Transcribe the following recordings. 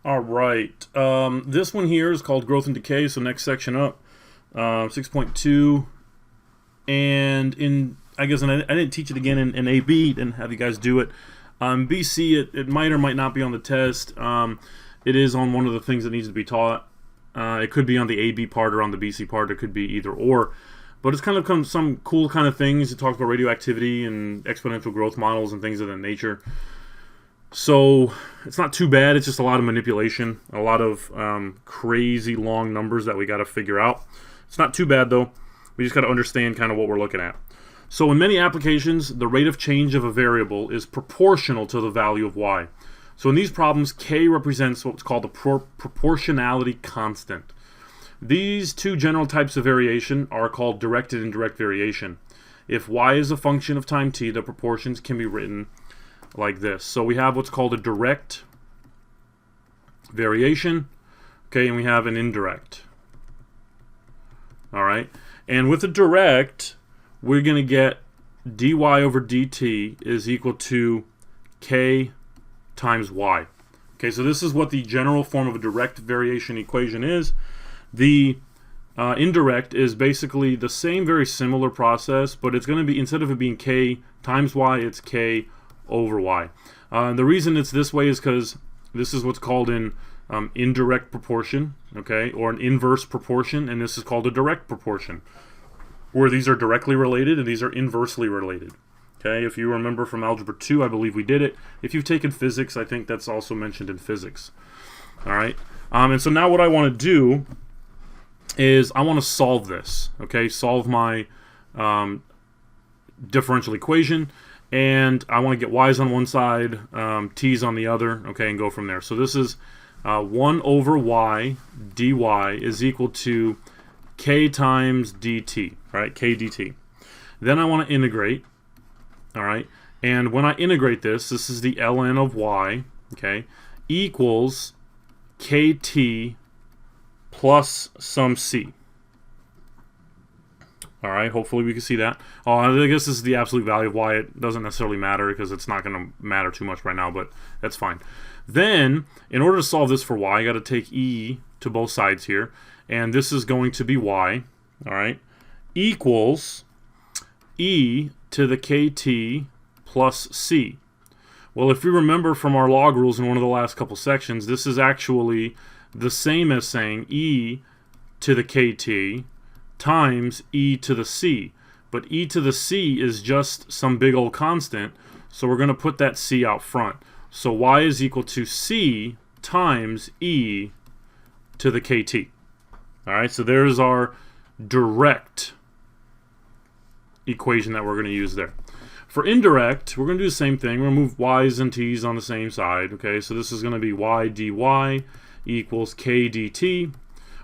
All right. This one here is called growth and decay. So next section up, 6.2, and I didn't teach it again in AB. Didn't have you guys do it. BC, it might or might not be on the test. It is on one of the things that needs to be taught. It could be on the AB part or on the BC part. It could be either or. But it's kind of some cool kind of things. It talks about radioactivity and exponential growth models and things of that nature. So it's not too bad. It's just a lot of manipulation, a lot of crazy long numbers that we got to figure out. It's not too bad though. We just got to understand kind of what we're looking at. So in many applications, the rate of change of a variable is proportional to the value of y. So in these problems, k represents what's called the proportionality constant. These two general types of variation are called direct and indirect variation. If y is a function of time t, the proportions can be written like this. So we have what's called a direct variation, okay, and we have an indirect. All right, and with a direct, we're going to get dy over dt is equal to k times y. Okay, so this is what the general form of a direct variation equation is. The indirect is basically the same, very similar process, but it's going to be, instead of it being k times y, it's k over y. The reason it's this way is because this is what's called an indirect proportion, okay, or an inverse proportion, and this is called a direct proportion, where these are directly related and these are inversely related. Okay, if you remember from Algebra 2, I believe we did it. If you've taken physics, I think that's also mentioned in physics. All right, and so now what I want to do is I want to solve this, okay, solve my differential equation, and I want to get y's on one side, t's on the other, okay, and go from there. So this is 1 over y dy is equal to k times dt, right, k dt. Then I want to integrate, all right, and when I integrate this is the ln of y, okay, equals kt plus some c. All right, hopefully we can see that. Oh, I guess this is the absolute value of y. It doesn't necessarily matter because it's not going to matter too much right now, but that's fine. Then, in order to solve this for y, I got to take e to both sides here, and this is going to be y, all right, equals e to the kt plus c. Well, if you remember from our log rules in one of the last couple sections, this is actually the same as saying e to the kt times e to the c. But e to the c is just some big old constant, so we're going to put that c out front. So y is equal to c times e to the kt. All right, so there's our direct equation that we're going to use there. For indirect, we're going to do the same thing. We're going to move y's and t's on the same side. Okay, so this is going to be y dy equals k dt.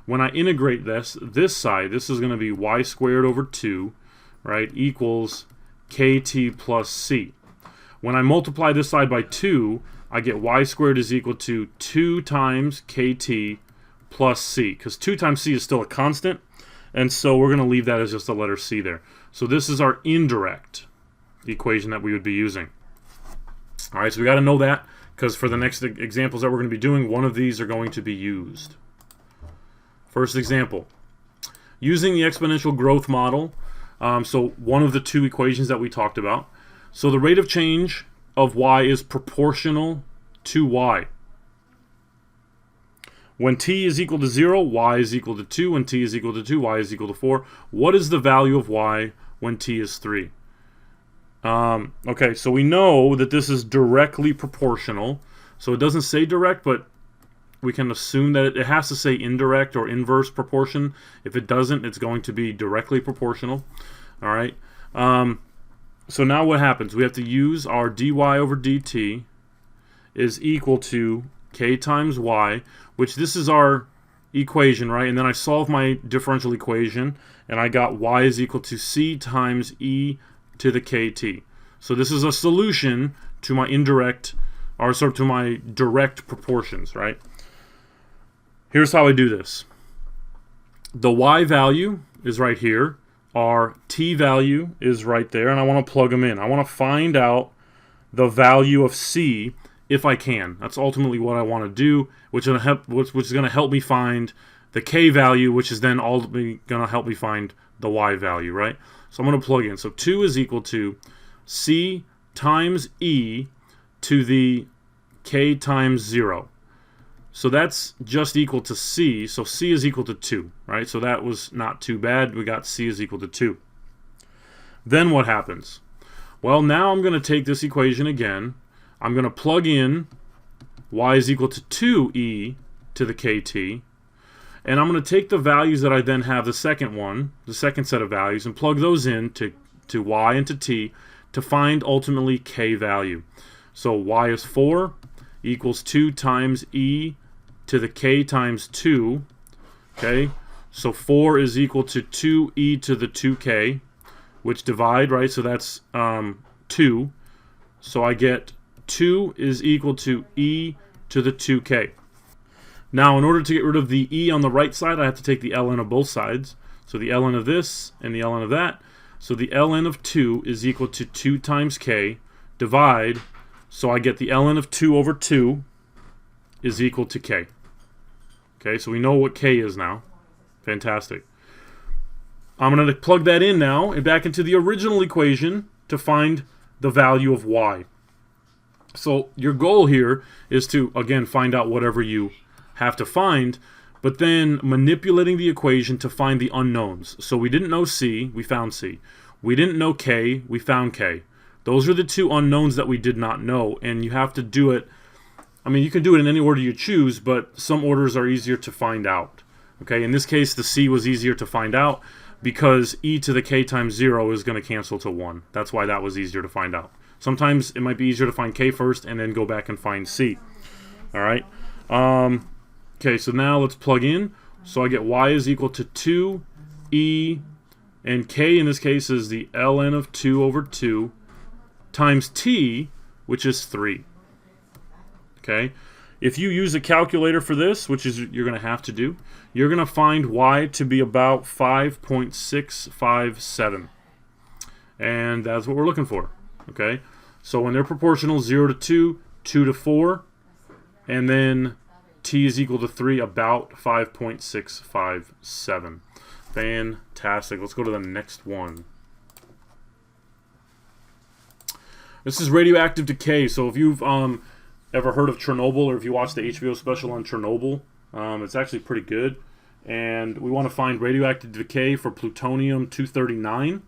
When I integrate this side, this is going to be y squared over 2, right, equals kt plus c. When I multiply this side by 2, I get y squared is equal to 2 times kt plus c, because 2 times c is still a constant, and so we're going to leave that as just the letter c there. So this is our indirect equation that we would be using. All right, so we got to know that, because for the next examples that we're going to be doing, one of these are going to be used. First example, using the exponential growth model, so one of the two equations that we talked about. So the rate of change of y is proportional to y. When t is equal to 0, y is equal to 2. When t is equal to 2, y is equal to 4. What is the value of y when t is 3? Okay, so we know that this is directly proportional. So it doesn't say direct, but we can assume that it has to say indirect or inverse proportion. If it doesn't, it's going to be directly proportional. All right. So now what happens? We have to use our dy over dt is equal to k times y, which this is our equation, right? And then I solve my differential equation, and I got y is equal to c times e to the kt. So this is a solution to my indirect, or sort of to my direct proportions, right? Here's how I do this. The y value is right here. Our t value is right there, and I want to plug them in. I want to find out the value of c if I can. That's ultimately what I want to do, which is going to help me find the K value, which is then ultimately going to help me find the Y value, right? So I'm going to plug in. So 2 is equal to C times E to the K times 0. So that's just equal to C. So C is equal to 2, right? So that was not too bad. We got C is equal to 2. Then what happens? Well, now I'm going to take this equation again. I'm going to plug in Y is equal to 2E to the KT. And I'm going to take the values that I then have, the second set of values, and plug those in to Y and to T to find ultimately K value. So Y is 4 equals 2 times E to the K times 2. Okay, so 4 is equal to 2E to the 2K, which divide, right? So that's 2. So I get 2 is equal to E to the 2K. Now, in order to get rid of the E on the right side, I have to take the ln of both sides. So the ln of this and the ln of that. So the ln of 2 is equal to 2 times K, divide, so I get the ln of 2 over 2 is equal to K. Okay, so we know what K is now. Fantastic. I'm going to plug that in now and back into the original equation to find the value of Y. So your goal here is to, again, find out whatever you have to find, but then manipulating the equation to find the unknowns. So we didn't know C, we found C. We didn't know K, we found K. Those are the two unknowns that we did not know, and you have to do it. I mean, you can do it in any order you choose, but some orders are easier to find out. Okay, in this case, the C was easier to find out because E to the K times 0 is going to cancel to 1. That's why that was easier to find out. Sometimes it might be easier to find K first and then go back and find C. All right. Okay, so now let's plug in. So I get Y is equal to 2E, and K in this case is the ln of 2 over 2 times T, which is 3. Okay, if you use a calculator for this, which is you're going to have to do, you're going to find Y to be about 5.657. And that's what we're looking for. Okay, so when they're proportional, 0 to 2, 2 to 4, and then T is equal to 3, about 5.657. Fantastic. Let's go to the next one. This is radioactive decay. So if you've ever heard of Chernobyl, or if you watched the HBO special on Chernobyl, it's actually pretty good. And we want to find radioactive decay for plutonium-239.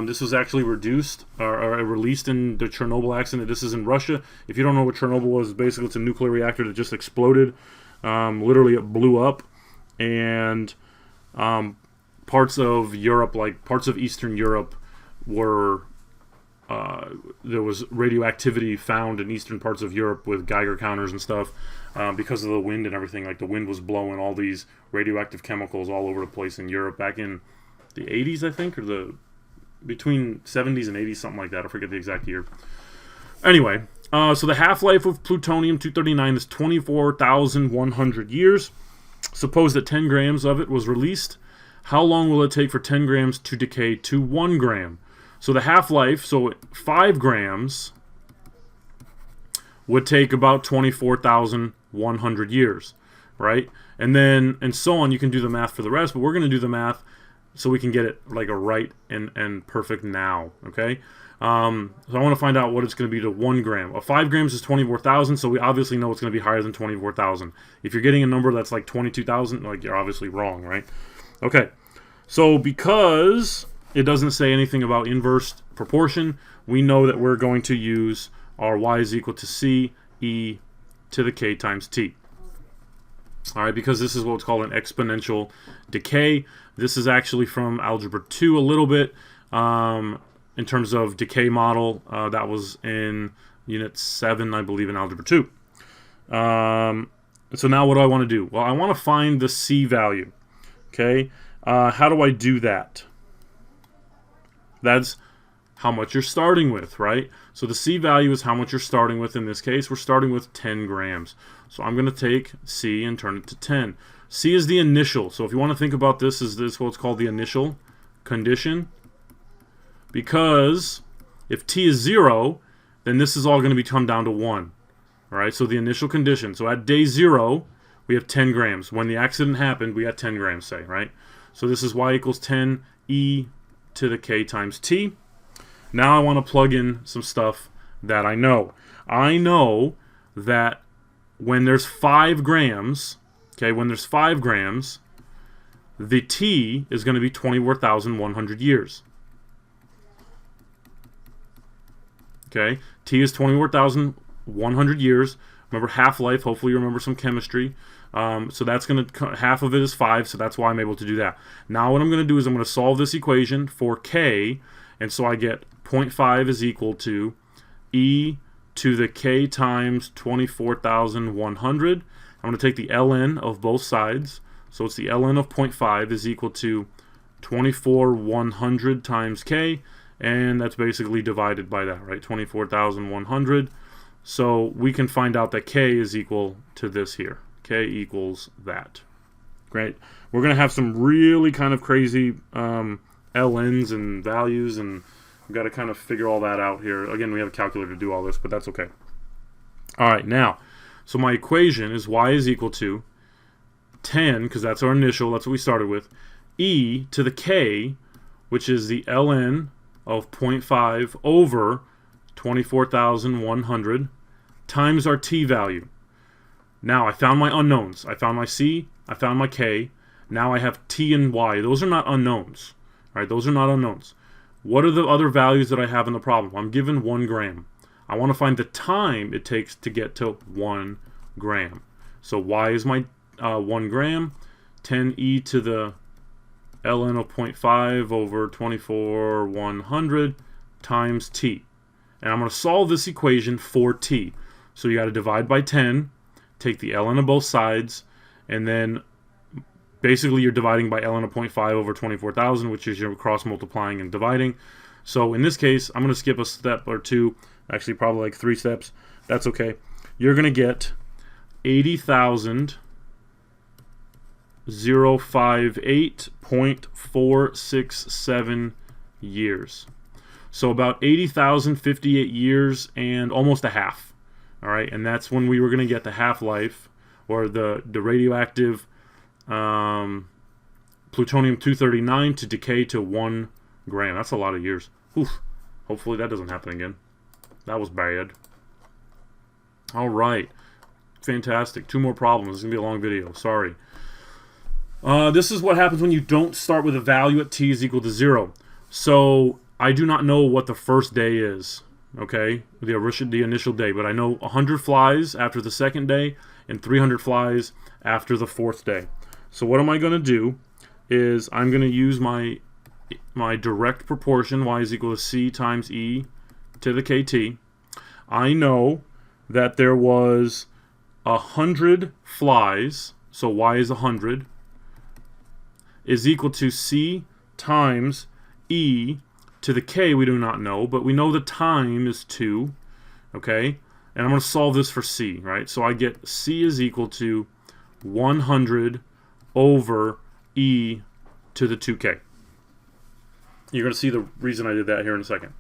This was actually released in the Chernobyl accident. This is in Russia. If you don't know what Chernobyl was, basically it's a nuclear reactor that just exploded. Literally, it blew up, and parts of Europe, like parts of Eastern Europe, were there was radioactivity found in eastern parts of Europe with Geiger counters and stuff because of the wind and everything. Like the wind was blowing all these radioactive chemicals all over the place in Europe back in the 80s, I think, or between 70s and 80s, something like that. I forget the exact year. Anyway, so the half-life of plutonium-239 is 24,100 years. Suppose that 10 grams of it was released. How long will it take for 10 grams to decay to 1 gram? So the half-life, so 5 grams would take about 24,100 years, right? And so on. You can do the math for the rest, but we're going to do the math so we can get it like a right and perfect now, okay? So I want to find out what it's going to be to 1 gram. 5 grams is 24,000, so we obviously know it's going to be higher than 24,000. If you're getting a number that's like 22,000, like you're obviously wrong, right? Okay, so because it doesn't say anything about inverse proportion, we know that we're going to use our Y is equal to C E to the K times T. All right, because this is what's called an exponential decay. This is actually from Algebra 2 a little bit. In terms of decay model, that was in Unit 7, I believe, in Algebra 2. So now what do I want to do? Well, I want to find the C value. Okay, how do I do that? That's how much you're starting with, right? So the C value is how much you're starting with. In this case, we're starting with 10 grams. So I'm going to take C and turn it to 10. C is the initial. So if you want to think about this as this what's called the initial condition. Because if T is 0, then this is all going to come down to 1. All right, so the initial condition. So at day 0, we have 10 grams. When the accident happened, we had 10 grams, say, right? So this is y equals 10 e to the k times t. Now I want to plug in some stuff that I know. I know that when there's 5 grams, okay, when there's 5 grams, the t is going to be 24,100 years. Okay, t is 24,100 years. Remember half-life. Hopefully you remember some chemistry. So that's going to, half of it is 5, so that's why I'm able to do that. Now what I'm going to do is I'm going to solve this equation for k, and so I get 0.5 is equal to e to the k times 24,100. I'm going to take the ln of both sides, so it's the ln of 0.5 is equal to 24,100 times k, and that's basically divided by that, right? 24,100. So we can find out that k is equal to this here. K equals that. Great. We're going to have some really kind of crazy ln's and values, and we've got to kind of figure all that out here. Again, we have a calculator to do all this, but that's okay. All right, now, so my equation is y is equal to 10, because that's our initial, that's what we started with, e to the k, which is the ln of 0.5 over 24,100 times our t value. Now I found my unknowns. I found my c, I found my k. Now I have t and y. Those are not unknowns. All right, those are not unknowns. What are the other values that I have in the problem? I'm given 1 gram. I want to find the time it takes to get to 1 gram. So y is my 1 gram, 10e to the ln of 0.5 over 24,100 times t. And I'm going to solve this equation for t. So you got to divide by 10, take the ln of both sides, and then basically you're dividing by ln of 0.5 over 24,000, which is your cross multiplying and dividing. So in this case, I'm going to skip a step or two, actually probably like 3 steps. That's okay. You're going to get 80,058.467 years. So about 80,058 years and almost a half. All right, and that's when we were going to get the half-life, or the radioactive plutonium-239 to decay to 1 gram. That's a lot of years. Oof. Hopefully that doesn't happen again. That was bad. All right. Fantastic. 2 more problems. This is going to be a long video. Sorry. This is what happens when you don't start with a value at t is equal to 0. So I do not know what the first day is. Okay, the initial day, but I know 100 flies after the second day and 300 flies after the 4th day. So what am I going to do is I'm going to use my direct proportion, y is equal to c times e to the kt. I know that there was 100 flies, so y is 100, is equal to c times e to the k. We do not know, but we know the time is 2, okay? And I'm going to solve this for c, right? So I get c is equal to 100 over e to the 2k. You're going to see the reason I did that here in a second.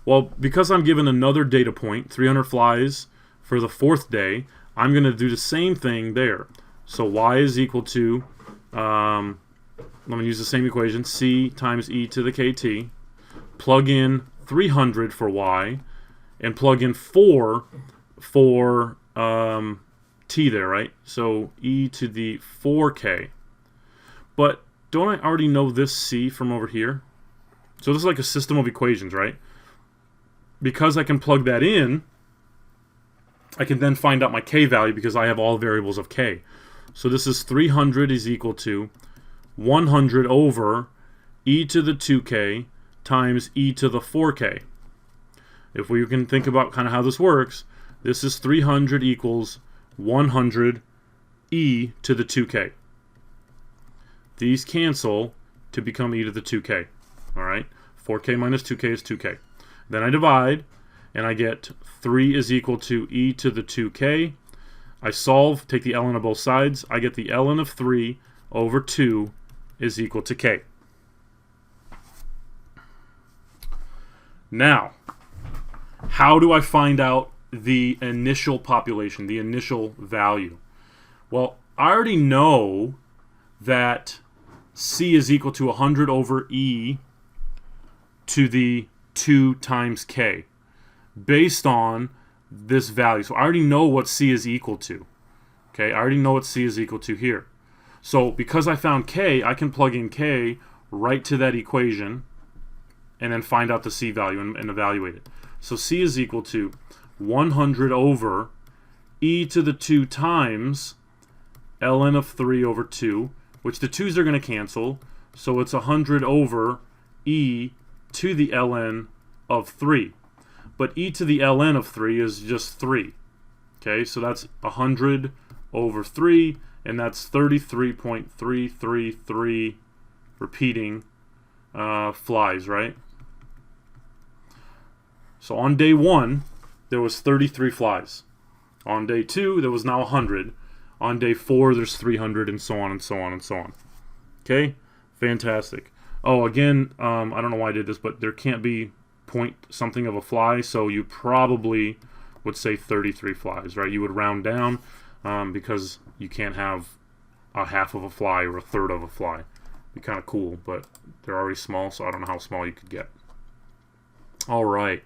Well, because I'm given another data point, 300 flies for the 4th day, I'm going to do the same thing there. So y is equal to, I'm going to use the same equation, c times e to the kt. Plug in 300 for y, and plug in 4 for t there, right? So e to the 4k. But don't I already know this c from over here? So this is like a system of equations, right? Because I can plug that in, I can then find out my k value because I have all variables of k. So this is 300 is equal to 100 over e to the 2k times e to the 4k. If we can think about kind of how this works, this is 300 equals 100 e to the 2k. These cancel to become e to the 2k. All right, 4k minus 2k is 2k. Then I divide, and I get 3 is equal to e to the 2k. I solve, take the ln of both sides. I get the ln of 3 over 2 is equal to k. Now, how do I find out the initial population, the initial value. Well, I already know that C is equal to 100 over E to the 2 times K based on this value. So I already know what C is equal to. Okay, I already know what C is equal to here. So because I found K, I can plug in K right to that equation and then find out the C value and evaluate it. So C is equal to 100 over E to the 2 times ln of 3 over 2, which the 2's are going to cancel. So it's 100 over E to the ln of 3. But E to the ln of 3 is just 3. Okay, so that's 100 over 3, and that's 33.333 repeating flies, right? So on day 1, there was 33 flies. On day 2, there was now 100. On day 4, there's 300, and so on and so on and so on. Okay, fantastic. Oh, again, I don't know why I did this, but there can't be point something of a fly, so you probably would say 33 flies, right? You would round down because you can't have a half of a fly or a third of a fly. It'd be kind of cool, but they're already small, so I don't know how small you could get. All right.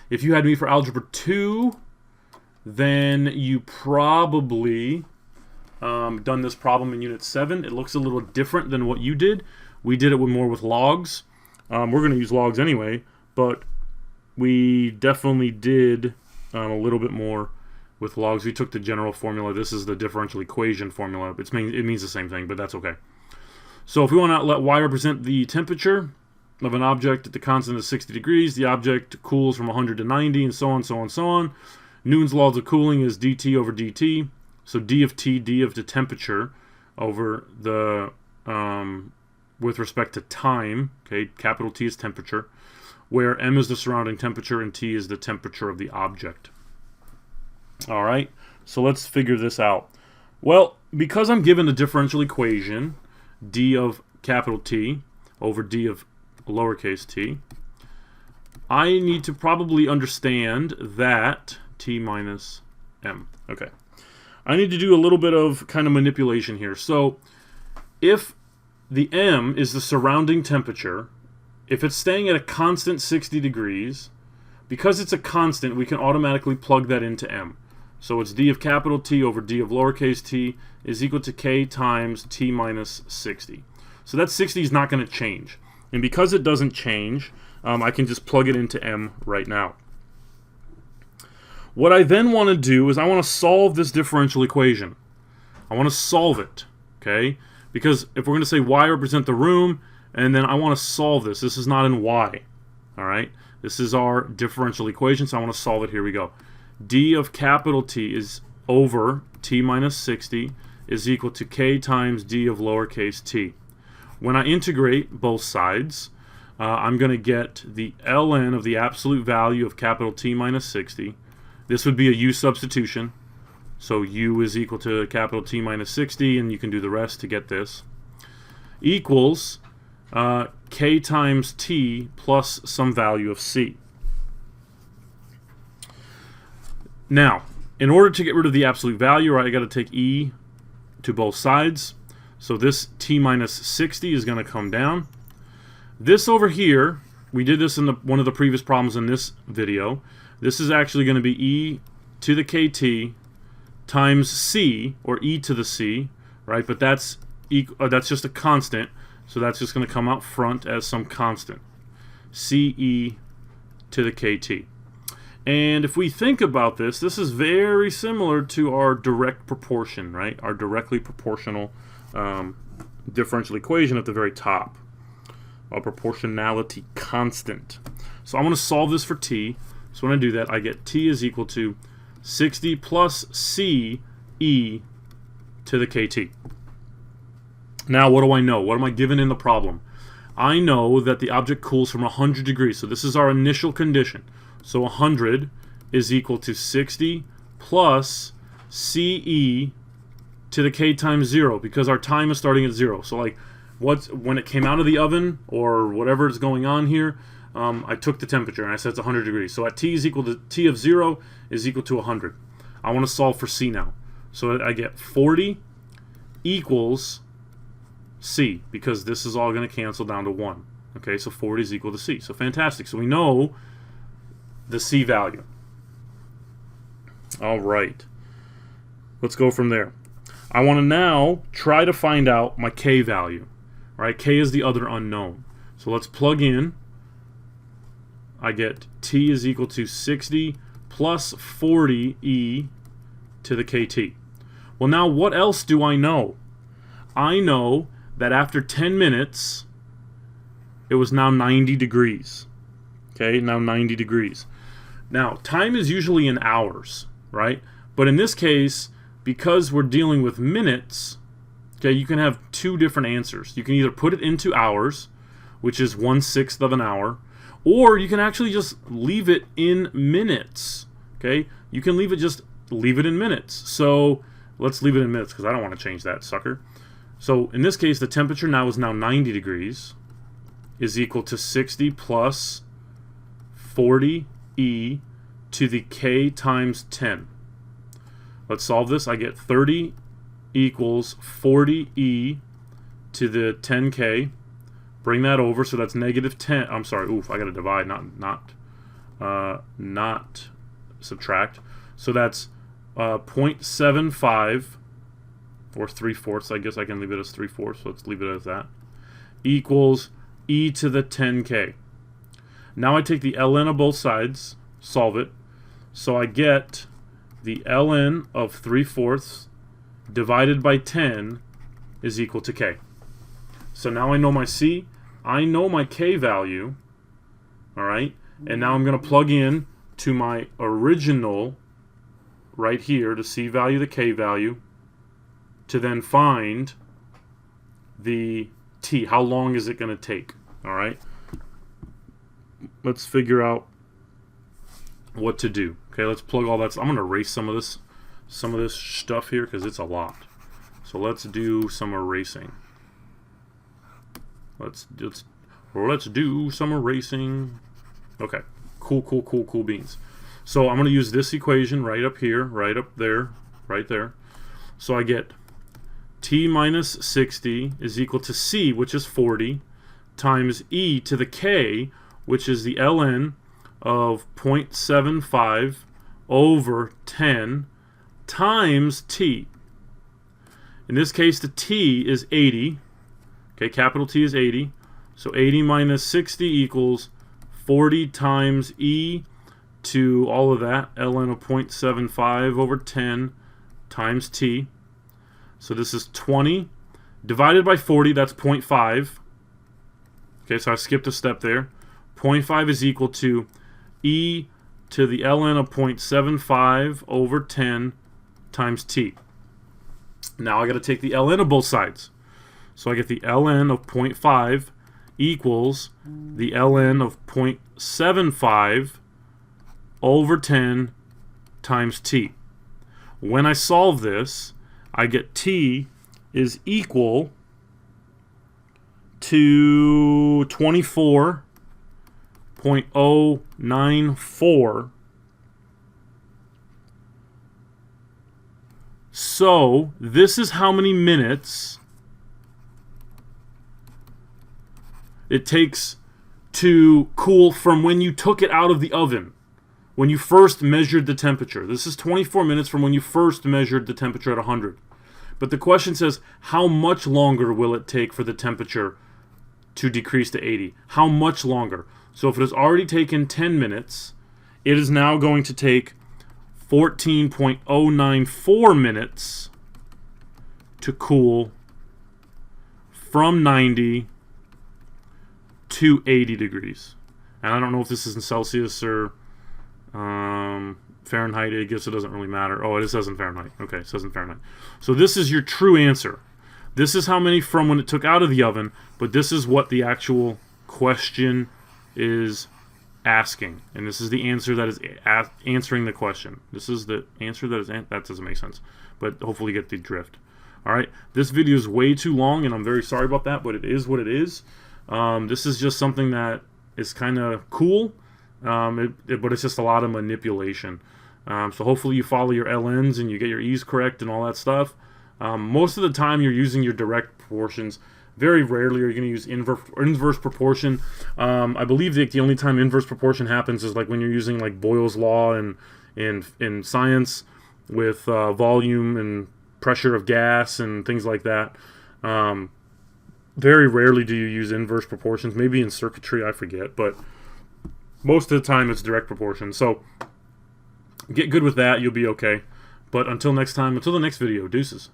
If you had me for Algebra 2, then you probably done this problem in Unit 7. It looks a little different than what you did. We did it more with logs. We're going to use logs anyway, but we definitely did a little bit more with logs. We took the general formula. This is the differential equation formula. It means the same thing, but that's okay. So if we want to let y represent the temperature of an object at the constant of 60 degrees, the object cools from 100 to 90, and so on, so on, so on. Newton's laws of cooling is dt over dt. So d of t, d of the temperature over the, with respect to time, okay, capital T is temperature, where m is the surrounding temperature and T is the temperature of the object. All right, so let's figure this out. Well, because I'm given a differential equation, d of capital T over d of lowercase t, I need to probably understand that T minus m. Okay, I need to do a little bit of kind of manipulation here. So if the m is the surrounding temperature, if it's staying at a constant 60 degrees, because it's a constant, we can automatically plug that into m. So it's d of capital T over d of lowercase t is equal to k times t minus 60. So that 60 is not going to change. And because it doesn't change, I can just plug it into m right now. What I then want to do is I want to solve this differential equation. I want to solve it, okay? Because if we're going to say y represent the room, and then I want to solve this. This is not in y, all right? This is our differential equation, so I want to solve it. Here we go. D of capital T is over t minus 60 is equal to k times d of lowercase t. When I integrate both sides, I'm going to get the ln of the absolute value of capital T minus 60. This would be a u substitution. So u is equal to capital T minus 60, and you can do the rest to get this. Equals k times t plus some value of c. Now, in order to get rid of the absolute value, right, I got to take e to both sides. So this t minus 60 is going to come down. This over here, we did this in one of the previous problems in this video. This is actually going to be e to the kt times c, or e to the c, right? But that's just a constant, so that's just going to come out front as some constant. ce to the kt. And if we think about this, this is very similar to our direct proportion, right? Our directly proportional differential equation at the very top. A proportionality constant. So I'm going to solve this for t. So when I do that, I get t is equal to 60 plus c e to the kt. Now what do I know? What am I given in the problem? I know that the object cools from 100 degrees. So this is our initial condition. So 100 is equal to 60 plus ce to the k times 0, because our time is starting at 0. So like when it came out of the oven or whatever is going on here, I took the temperature and I said it's 100 degrees. So at T is equal to T of 0 is equal to 100. I want to solve for C now. So I get 40 equals C, because this is all going to cancel down to 1. Okay, so 40 is equal to C. So fantastic. So we know the C value. All right. Let's go from there. I want to now try to find out my K value. All right, K is the other unknown. So let's plug in. I get T is equal to 60 plus 40e to the KT. Well, now what else do I know? I know that after 10 minutes, it was now 90 degrees. Okay, now 90 degrees. Now, time is usually in hours, right? But in this case, because we're dealing with minutes, okay, you can have two different answers. You can either put it into hours, which is 1/6 of an hour, or you can actually just leave it in minutes. Okay, you can leave it in minutes. So let's leave it in minutes because I don't want to change that sucker. So in this case, the temperature now is 90 degrees is equal to 60 plus 40e to the K times 10. Let's solve this. I get 30 equals 40e to the 10K. Bring that over, so that's negative 10. I'm sorry, oof, I got to divide, not subtract. So that's 0.75, or 3/4. I guess I can leave it as 3/4, so let's leave it as that, equals e to the 10K. Now I take the ln of both sides, solve it. So I get the ln of 3/4 divided by 10 is equal to K. So now I know my C, I know my K value, all right? And now I'm going to plug in to my original right here, the C value, the K value, to then find the T. How long is it going to take, all right? Let's figure out what to do. Okay, let's plug all that. I'm going to erase some of this stuff here because it's a lot. So let's do some erasing. Let's do some erasing. Okay, cool beans. So I'm going to use this equation right up here, right up there, right there. So I get T minus 60 is equal to C, which is 40, times e to the K, which is the ln of 0.75 over 10 times T. In this case, the T is 80. Okay, capital T is 80. So 80 minus 60 equals 40 times e to all of that, ln of 0.75 over 10 times T. So this is 20 divided by 40, that's 0.5. Okay, so I skipped a step there. 0.5 is equal to e to the ln of 0.75 over 10 times T. Now I got to take the ln of both sides. So I get the ln of 0.5 equals the ln of 0.75 over 10 times T. When I solve this, I get T is equal to 24.094. So this is how many minutes it takes to cool from when you took it out of the oven, when you first measured the temperature. This is 24 minutes from when you first measured the temperature at 100. But the question says, how much longer will it take for the temperature to decrease to 80? How much longer? So if it has already taken 10 minutes, it is now going to take 14.094 minutes to cool from 90 to 80 degrees. And I don't know if this is in Celsius or Fahrenheit. I guess it doesn't really matter. Oh, it says in Fahrenheit. Okay, it says in Fahrenheit. So this is your true answer. This is how many from when it took out of the oven, but this is what the actual question is asking. And this is the answer that is answering the question. This is the answer that is... that doesn't make sense, but hopefully you get the drift. All right, this video is way too long, and I'm very sorry about that, but it is what it is. This is just something that is kind of cool, but it's just a lot of manipulation. So hopefully you follow your LNs and you get your E's correct and all that stuff. Most of the time you're using your direct proportions. Very rarely are you going to use inverse proportion. I believe that the only time inverse proportion happens is like when you're using like Boyle's law in science with volume and pressure of gas and things like that. Very rarely do you use inverse proportions. Maybe in circuitry, I forget, but most of the time it's direct proportion. So get good with that, you'll be okay. But until next time, until the next video, deuces.